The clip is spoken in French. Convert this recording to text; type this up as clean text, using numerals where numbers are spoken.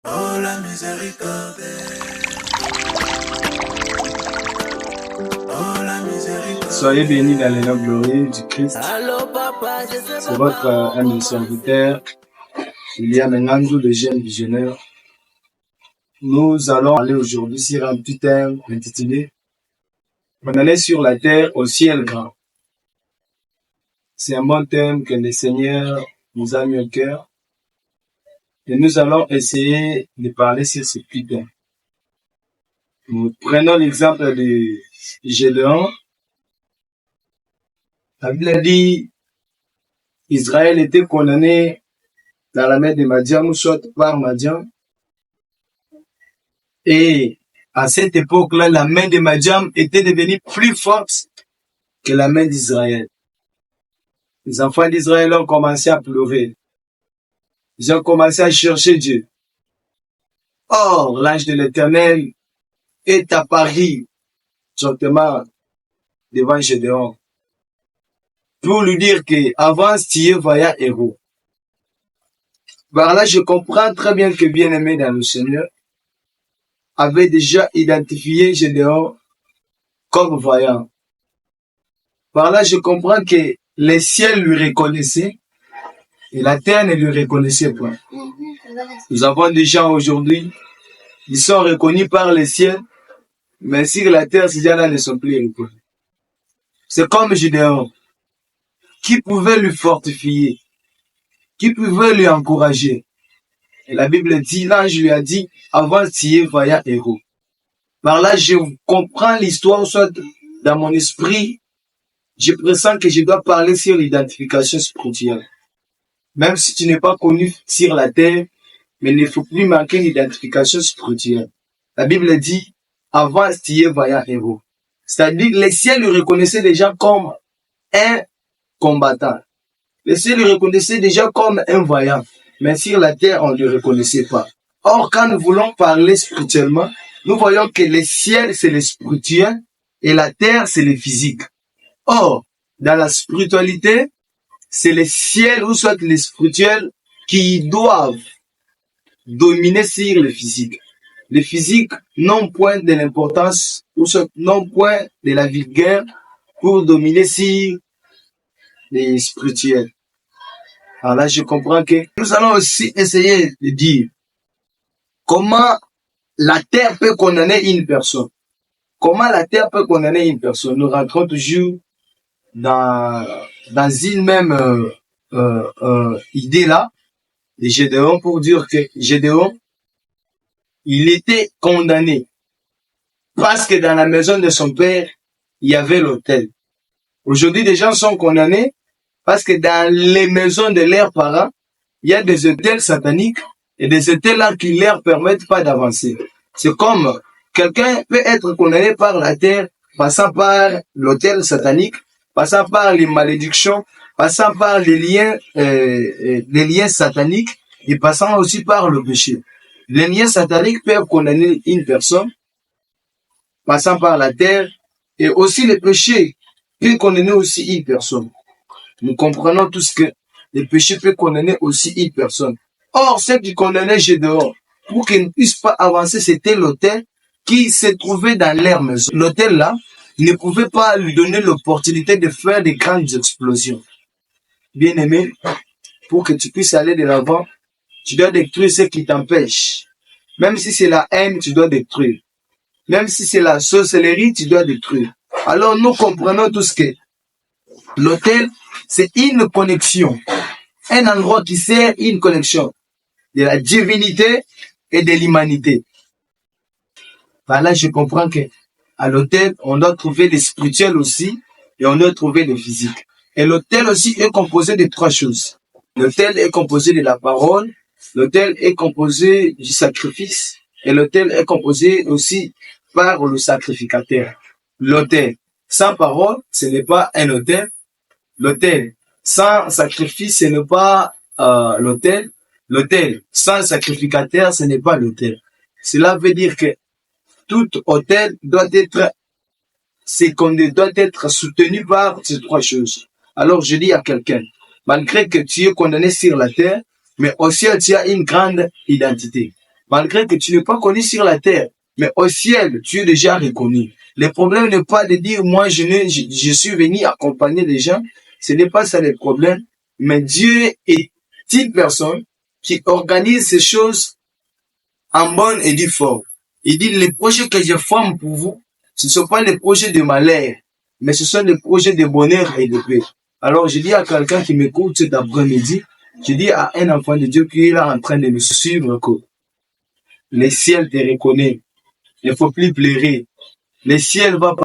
Oh la miséricorde, oh la miséricorde. Soyez bénis dans les noms glorieux du Christ. Allô papa, je sais C'est votre ami serviteur, William Ngandou, le jeune visionnaire. Nous allons aller aujourd'hui sur un petit thème intitulé « On allait sur la terre au ciel grand ». C'est un bon thème que le Seigneur nous a mis au cœur. Et nous allons essayer de parler sur ce petit thème. Nous prenons l'exemple de Gédéon. La Bible dit Israël était condamné dans la mer de Madian, ou soit par Madian. Et à cette époque-là, la main de Madian était devenue plus forte que la main d'Israël. Les enfants d'Israël ont commencé à pleurer. Ils ont commencé à chercher Dieu. Or, l'ange de l'Éternel est apparu gentiment devant Gédéon pour lui dire que avance, tu es vaillant héros. Par là, je comprends très bien que bien-aimé dans le Seigneur avait déjà identifié Gédéon comme vaillant. Par là, je comprends que les ciels lui reconnaissaient et la terre ne lui reconnaissait point. Nous avons des gens aujourd'hui, ils sont reconnus par les ciels, mais sur la terre, ces gens-là ne sont plus reconnus. C'est comme Gédéon, qui pouvait lui fortifier, qui pouvait lui encourager. Et la Bible dit, l'ange lui a dit, avance, tu es vaillant héros. Par là, je comprends l'histoire, soit dans mon esprit, je pressens que je dois parler sur l'identification spirituelle. Même si tu n'es pas connu sur la terre, mais il ne faut plus manquer l'identification spirituelle. La Bible dit, avance, tu es vaillant héros. C'est-à-dire, les ciels le reconnaissaient déjà comme un combattant. Les ciels le reconnaissaient déjà comme un vaillant. Mais sur la terre, on ne le reconnaissait pas. Or, quand nous voulons parler spirituellement, nous voyons que les ciels, c'est le spirituel et la terre, c'est le physique. Or, dans la spiritualité, c'est les ciels ou soit les spirituels qui doivent dominer sur le physique. Le physique non point de l'importance ou soit non point de la vigueur pour dominer sur les spirituels. Alors là, je comprends que nous allons aussi essayer de dire comment la terre peut condamner une personne. Comment la terre peut condamner une personne. Nous rentrons toujours dans une même idée là de Gédéon pour dire que Gédéon, il était condamné parce que dans la maison de son père, il y avait l'autel. Aujourd'hui, des gens sont condamnés parce que dans les maisons de leurs parents, il y a des autels sataniques et des autels là qui leur permettent pas d'avancer. C'est comme quelqu'un peut être condamné par la terre, passant par l'autel satanique, passant par les malédictions, passant par les liens sataniques et passant aussi par le péché. Les liens sataniques peuvent condamner une personne, passant par la terre, et aussi le péché peut condamner aussi une personne. Nous comprenons tous que le péché peut condamner aussi une personne. Or, ce qui condamnait Gédéon, pour qu'il ne puisse pas avancer, c'était l'autel qui se trouvait dans leur maison. L'autel là ne pouvait pas lui donner l'opportunité de faire des grandes explosions. Bien aimé, pour que tu puisses aller de l'avant, tu dois détruire ce qui t'empêche. Même si c'est la haine, tu dois détruire. Même si c'est la sorcellerie, tu dois détruire. Alors nous comprenons tous que l'autel, c'est une connexion. Un endroit qui sert une connexion de la divinité et de l'humanité. Par là, je comprends que à l'autel, on doit trouver le spirituel aussi et on doit trouver le physique. Et l'autel aussi est composé de trois choses. L'autel est composé de la parole, l'autel est composé du sacrifice et l'autel est composé aussi par le sacrificateur. L'autel sans parole, ce n'est pas un autel. L'autel sans sacrifice, ce n'est pas l'autel. L'autel sans sacrificateur, ce n'est pas l'autel. Cela veut dire que tout autel doit être soutenu par ces trois choses. Alors je dis à quelqu'un, malgré que tu es condamné sur la terre, mais au ciel tu as une grande identité. Malgré que tu n'es pas connu sur la terre, mais au ciel, tu es déjà reconnu. Le problème n'est pas de dire, moi, je suis venu accompagner les gens. Ce n'est pas ça le problème. Mais Dieu est une personne qui organise ces choses en bonne et due forme. Il dit, les projets que je forme pour vous, ce ne sont pas les projets de malheur, mais ce sont des projets de bonheur et de paix. Alors, je dis à quelqu'un qui m'écoute cet après-midi, je dis à un enfant de Dieu qui est là en train de me suivre que le ciel te reconnaît. Il ne faut plus pleurer. Le ciel va